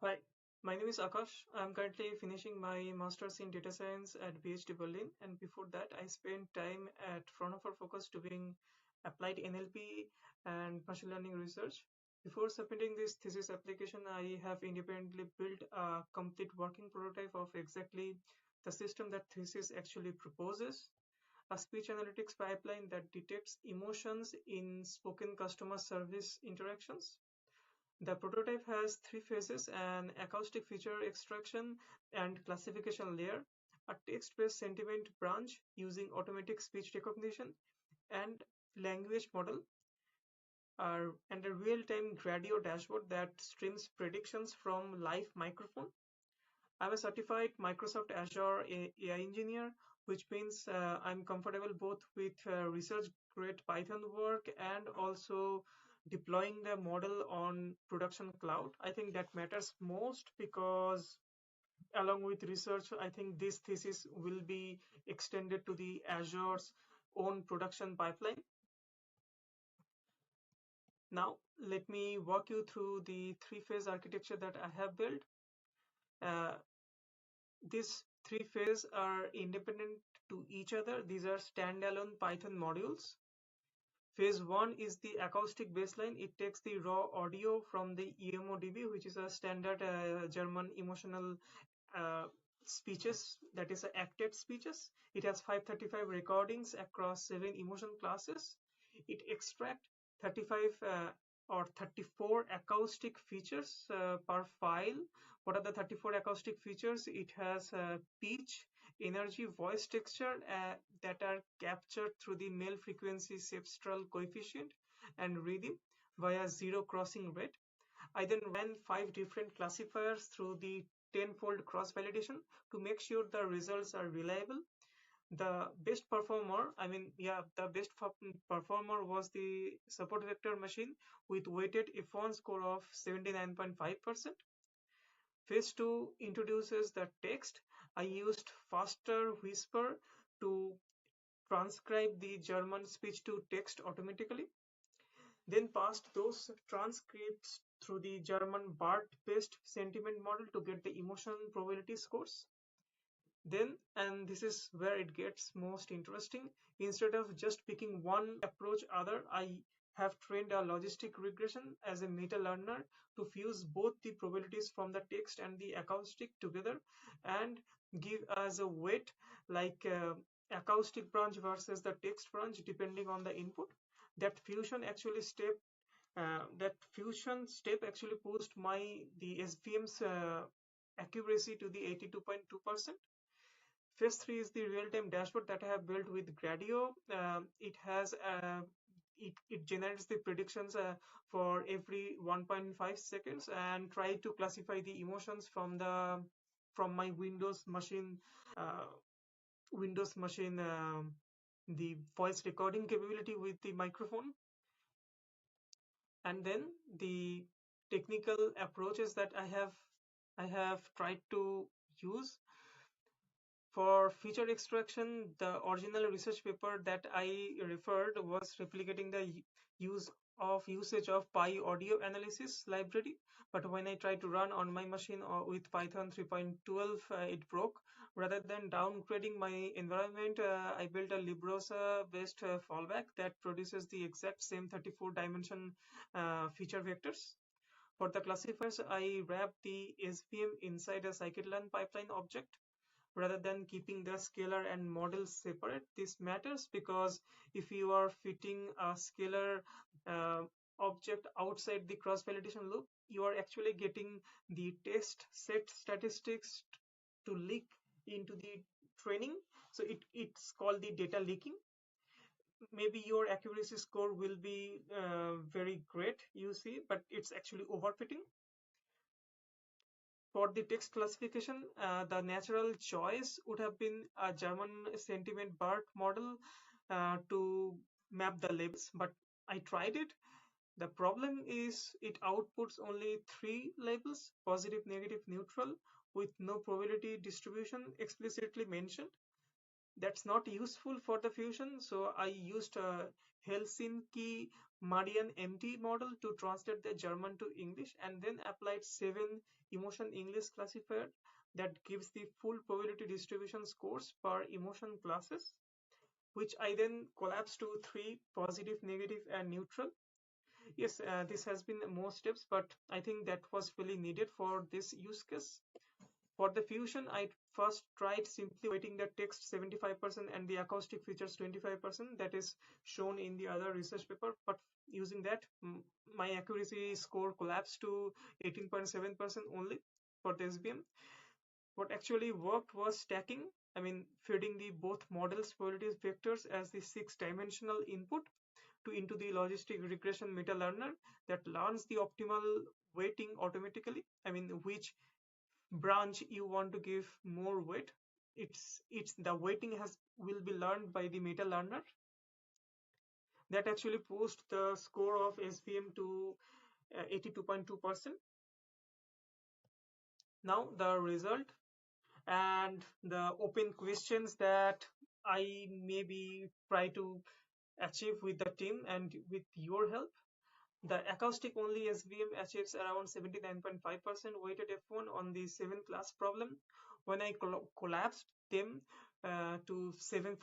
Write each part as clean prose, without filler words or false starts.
Hi, my name is Akash. I'm currently finishing my master's in data science at PhD Berlin, and before that, I spent time at Fraunhofer Focus doing applied NLP and machine learning research. Before submitting this thesis application, I have independently built a complete working prototype of exactly the system that thesis actually proposes. A speech analytics pipeline that detects emotions in spoken customer service interactions. The prototype has three phases: an acoustic feature extraction and classification layer, a text-based sentiment branch using automatic speech recognition and language model, and a real-time Gradio dashboard that streams predictions from live microphone. I'm a certified Microsoft Azure AI engineer, which means I'm comfortable both with research-grade Python work and also deploying the model on production cloud. I think that matters most because along with research, I think this thesis will be extended to the Azure's own production pipeline. Now, let me walk you through the three-phase architecture that I have built. Uh, These three phases are independent to each other. These are standalone Python modules. Phase 1 is the acoustic baseline. It takes the raw audio from the EMO-DB, which is a standard German emotional uh, speeches, that is acted speeches. It has 535 recordings across 7 emotion classes. It extracts 35 or 34 acoustic features per file. What are the 34 acoustic features? It has pitch, energy, voice texture that are captured through the male frequency spectral coefficient and rhythm via zero crossing rate. I then ran 5 different classifiers through the tenfold cross-validation to make sure the results are reliable. The best performer, the best performer was the support vector machine with weighted F1 score of 79.5%. Phase 2 introduces the text. I used faster whisper to transcribe the German speech to text automatically, then passed those transcripts through the German BART-based sentiment model to get the emotion probability scores. Then, and this is where it gets most interesting, instead of just picking one approach other, I have trained a logistic regression as a meta learner to fuse both the probabilities from the text and the acoustic together and give us a weight like acoustic branch versus the text branch depending on the input. That fusion step actually pushed the SVM's accuracy to the 82.2%. Phase 3 is the real-time dashboard that I have built with Gradio. It generates the predictions for every 1.5 seconds and try to classify the emotions from my uh, Windows machine, the voice recording capability with the microphone. And then the technical approaches that I have tried to use for feature extraction. The original research paper that I referred was replicating the usage of Pi audio analysis library, but when I tried to run on my machine with Python 3.12, it broke. Rather than downgrading my environment, I built a librosa-based fallback that produces the exact same 34 dimension feature vectors. For the classifiers, I wrapped the SVM inside a scikit-learn pipeline object rather than keeping the scalar and model separate. This matters because if you are fitting a scalar uh, object outside the cross-validation loop, you are actually getting the test set statistics to leak into the training. So it's called the data leaking. Maybe your accuracy score will be very great, you see, but it's actually overfitting. For the text classification, the natural choice would have been a German sentiment BART model to map the labels, but I tried it. The problem is it outputs only 3 labels, positive, negative, neutral, with no probability distribution explicitly mentioned. That's not useful for the fusion, so I used Helsinki MarianMT model to translate the German to English, and then applied 7 emotion English classifier that gives the full probability distribution scores per emotion classes, which I then collapsed to 3: positive, negative, and neutral. Yes, this has been more steps, but I think that was really needed for this use case. For the fusion, I first tried simply weighting the text 75% and the acoustic features 25%. That is shown in the other research paper. But using that, my accuracy score collapsed to 18.7% only for the SBM. What actually worked was stacking. I mean, feeding the both models probability vectors as the 6-dimensional input into the logistic regression meta learner that learns the optimal weighting automatically. I mean, which branch you want to give more weight. It's the weighting will be learned by the meta learner. That actually pushed the score of SBM to 82.2%. Now the result and the open questions that I maybe try to achieve with the team and with your help. The acoustic only SVM achieves around 79.5% weighted F1 on the 7 class problem. When I collapsed them to 7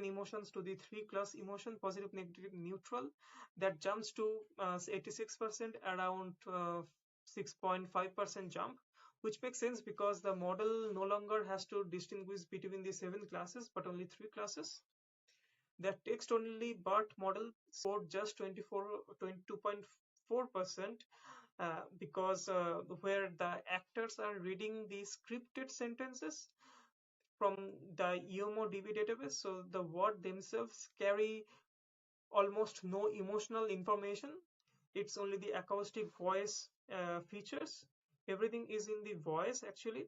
emotions to the 3 class emotion, positive, negative, neutral, that jumps to 86%, around 6.5% jump, which makes sense because the model no longer has to distinguish between the 7 classes but only 3 classes. The text-only BERT model scored just 22.4% because where the actors are reading the scripted sentences from the EMO-DB database, so the words themselves carry almost no emotional information. It's only the acoustic voice features. Everything is in the voice actually.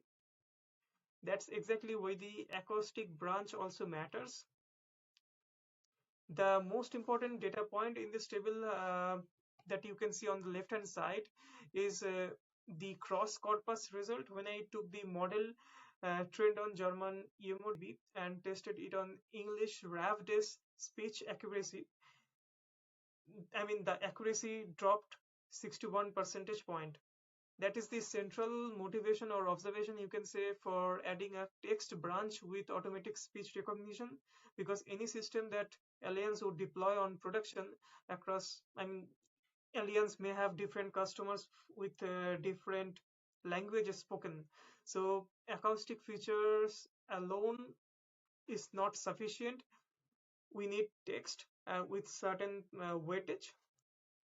That's exactly why the acoustic branch also matters. The most important data point in this table that you can see on the left hand side is the cross corpus result. When I took the model trained on German EMO-DB and tested it on English RAV-DES speech accuracy, I mean the accuracy dropped 61 percentage point. That is the central motivation or observation you can say for adding a text branch with automatic speech recognition, because any system that Allianz would deploy on production across, I mean, Allianz may have different customers with different languages spoken. So acoustic features alone is not sufficient. We need text with certain weightage.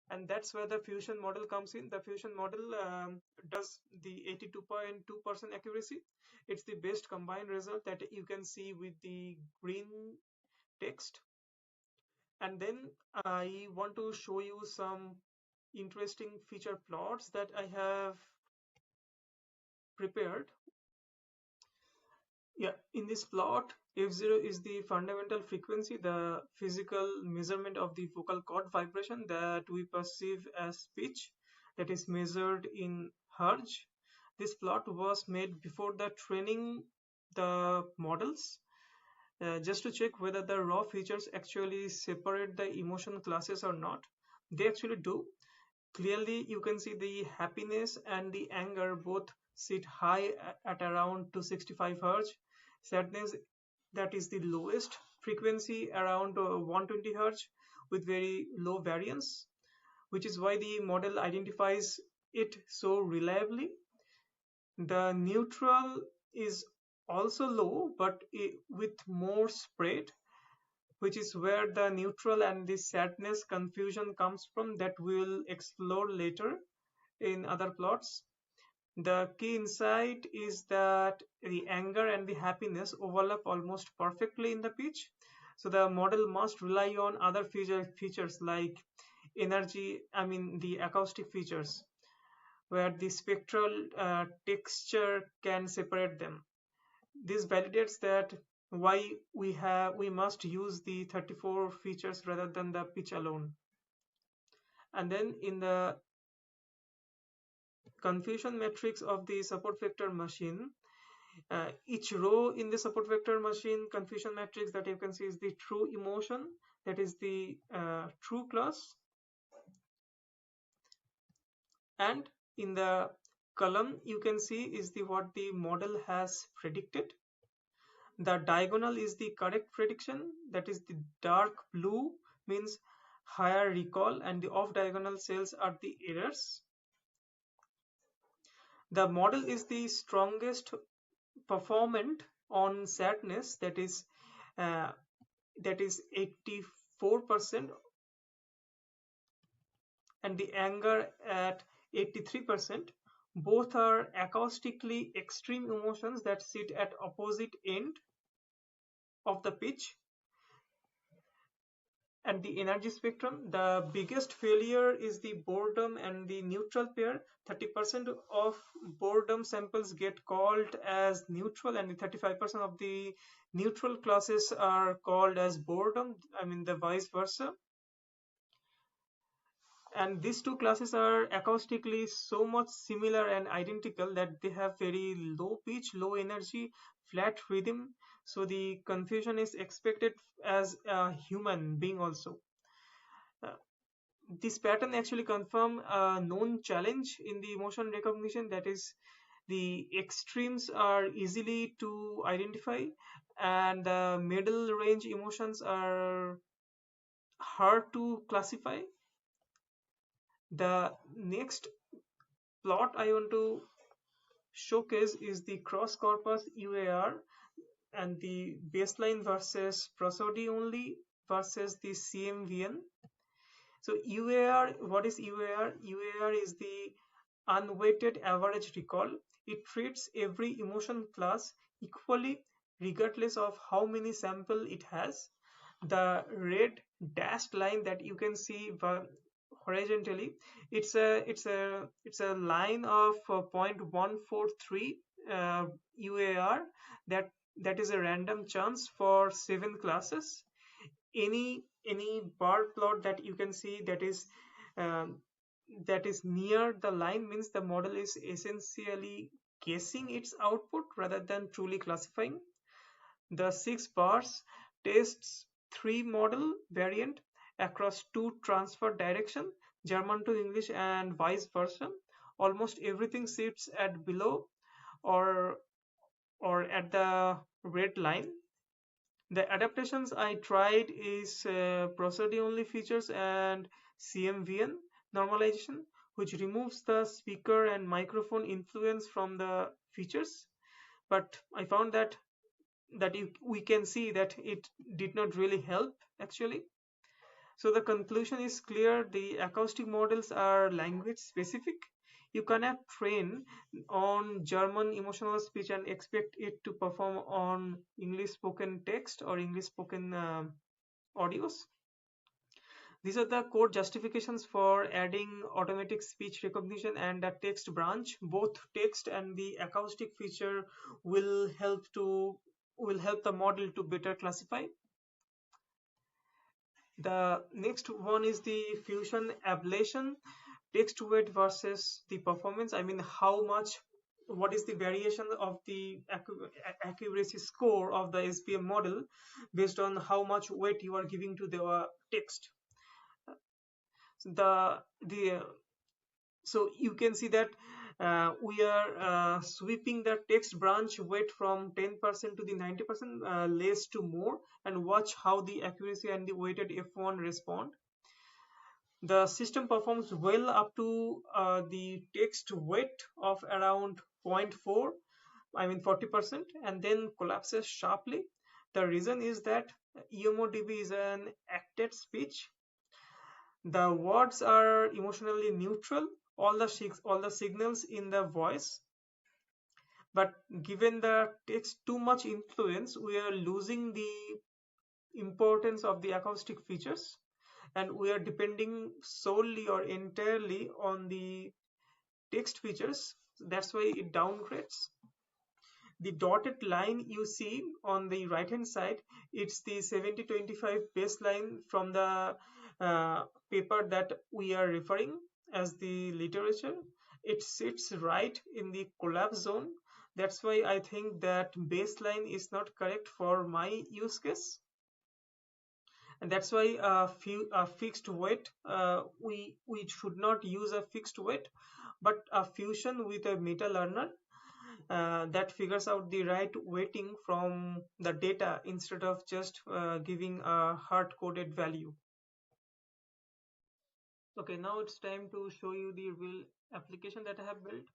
And that's where the fusion model comes in. The fusion model does the 82.2% accuracy. It's the best combined result that you can see with the green text. And then I want to show you some interesting feature plots that I have prepared. Yeah, in this plot, F0 is the fundamental frequency, the physical measurement of the vocal cord vibration that we perceive as pitch, that is measured in hertz. This plot was made before the training the models, just to check whether the raw features actually separate the emotion classes or not. They actually do. Clearly, you can see the happiness and the anger both sit high at around 265 Hz. Sadness, that is the lowest frequency, around 120 Hz with very low variance, which is why the model identifies it so reliably. The neutral is also low, but with more spread, which is where the neutral and the sadness confusion comes from, that we will explore later in other plots. The key insight is that the anger and the happiness overlap almost perfectly in the pitch. So the model must rely on other features like energy, I mean the acoustic features, where the spectral texture can separate them. This validates that why we must use the 34 features rather than the pitch alone. And then in the confusion matrix of the support vector machine, each row in the support vector machine confusion matrix that you can see is the true emotion, that is the true class. and in the column you can see is the what the model has predicted. The diagonal is the correct prediction, that is the dark blue means higher recall, and the off diagonal cells are the errors. The model is the strongest performant on sadness, uh, that is 84%, and the anger at 83%. Both are acoustically extreme emotions that sit at opposite end of the pitch. And the energy spectrum, the biggest failure is the boredom and the neutral pair. 30% of boredom samples get called as neutral, and the 35% of the neutral classes are called as boredom, I mean the vice versa. And these two classes are acoustically so much similar and identical that they have very low pitch, low energy, flat rhythm, so the confusion is expected as a human being also. Uh, this pattern actually confirm a known challenge in the emotion recognition, that is the extremes are easily to identify and the middle range emotions are hard to classify. The next plot I want to showcase is the cross corpus UAR and the baseline versus prosody only versus the CMVN. So UAR, what is UAR? UAR is the unweighted average recall. It treats every emotion class equally regardless of how many sample it has. The red dashed line that you can see horizontally, it's a line of 0.143 UAR. That is a random chance for 7 classes. Any bar plot that you can see um, that is near the line means the model is essentially guessing its output rather than truly classifying. The 6 bars tests 3 model variant across 2 transfer direction, German to English and vice versa. Almost everything sits at below or at the red line. The adaptations I tried is prosody only features and CMVN normalization, which removes the speaker and microphone influence from the features. But I found that we can see that it did not really help actually. So the conclusion is clear: the acoustic models are language specific. You cannot train on German emotional speech and expect it to perform on English spoken text or English spoken audios. These are the core justifications for adding automatic speech recognition and a text branch. Both text and the acoustic feature will help the model to better classify. The next one is the fusion ablation, text weight versus the performance. I mean, what is the variation of the accuracy score of the SPM model based on how much weight you are giving to the text. The so you can see that we are sweeping the text branch weight from 10% to the 90%, less to more, and watch how the accuracy and the weighted F1 respond. The system performs well up to the text weight of around 0.4, I mean 40%, and then collapses sharply. The reason is that EMO-DB is an acted speech. The words are emotionally neutral, all the signals in the voice, but given the text too much influence, we are losing the importance of the acoustic features, and we are depending solely or entirely on the text features. That's why it downgrades. The dotted line you see on the right hand side, it's the 70-25 baseline from the paper that we are referring as the literature. It sits right in the collapse zone. That's why I think that baseline is not correct for my use case, and that's why a fixed weight, we should not use a fixed weight. but a fusion with a meta learner that figures out the right weighting from the data instead of just giving a hard-coded value. Okay, now it's time to show you the real application that I have built.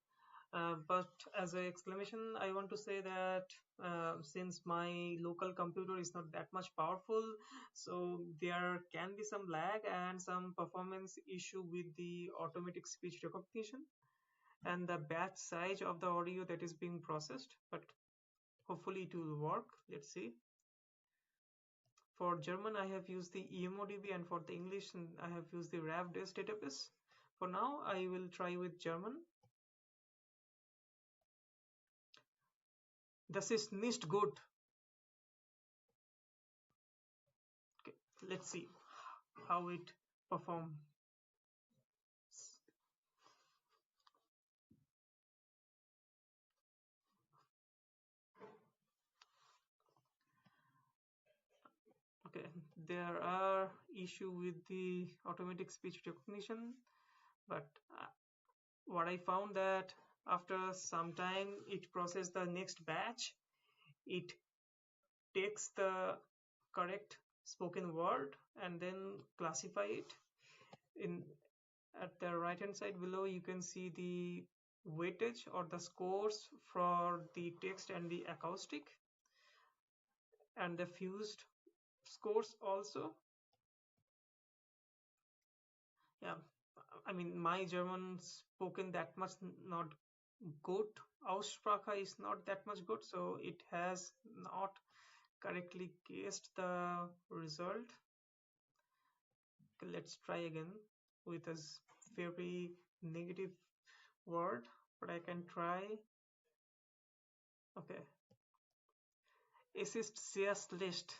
But as an exclamation, I want to say that since my local computer is not that much powerful, so there can be some lag and some performance issue with the automatic speech recognition and the batch size of the audio that is being processed. But hopefully it will work. Let's see. For German, I have used the EMO-DB, and for the English, I have used the RAV-based database. For now, I will try with German. Das ist nicht gut. Okay, let's see how it performs. Okay, there are issues with the automatic speech recognition, but what I found that after some time it processes the next batch, it takes the correct spoken word and then classify it. In at the right hand side below, you can see the weightage or the scores for the text and the acoustic, and the fused scores also. Yeah, I mean, my German spoken that much not good. Aussprache is not that much good, so it has not correctly guessed the result. Okay, let's try again with a very negative word, but I can try. Okay. Es ist sehr schlecht.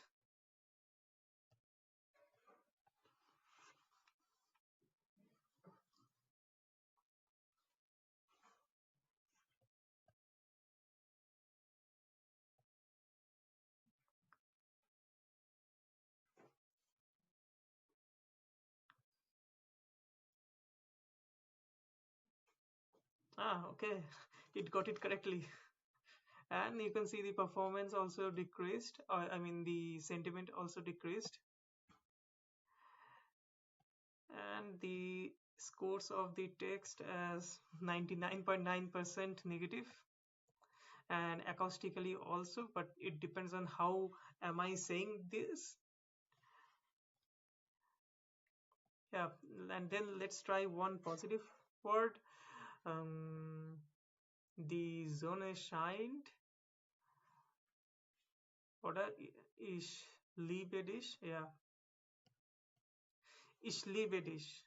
Ah, okay. It got it correctly. And you can see the performance also decreased. I mean, the sentiment also decreased. And the scores of the text as 99.9% negative, and acoustically also, but it depends on how am I saying this. Yeah, and then let's try one positive word. Die Sonne scheint, oder ich liebe dich. Yeah, ich liebe dich.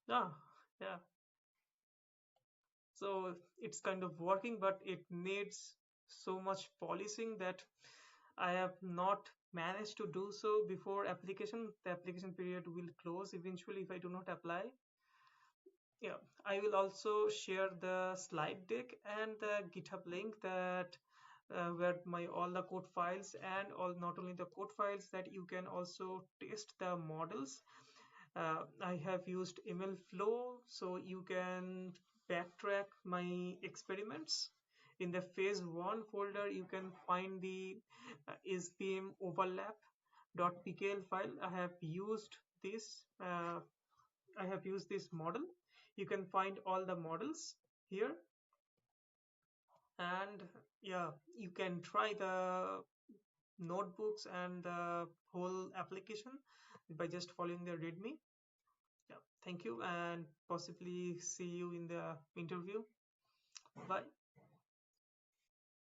Yeah, yeah. So it's kind of working, but it needs so much polishing that I have not managed to do so before application. The application period will close eventually if I do not apply. Yeah, I will also share the slide deck and the GitHub link that where my all the code files, and all not only the code files, that you can also test the models. I have used MLflow, so you can backtrack my experiments. In the phase 1 folder, you can find the SVM overlap.pkl file. I have used this model. You can find all the models here, and yeah, you can try the notebooks and the whole application by just following the readme. Yeah, thank you, and possibly see you in the interview. Bye.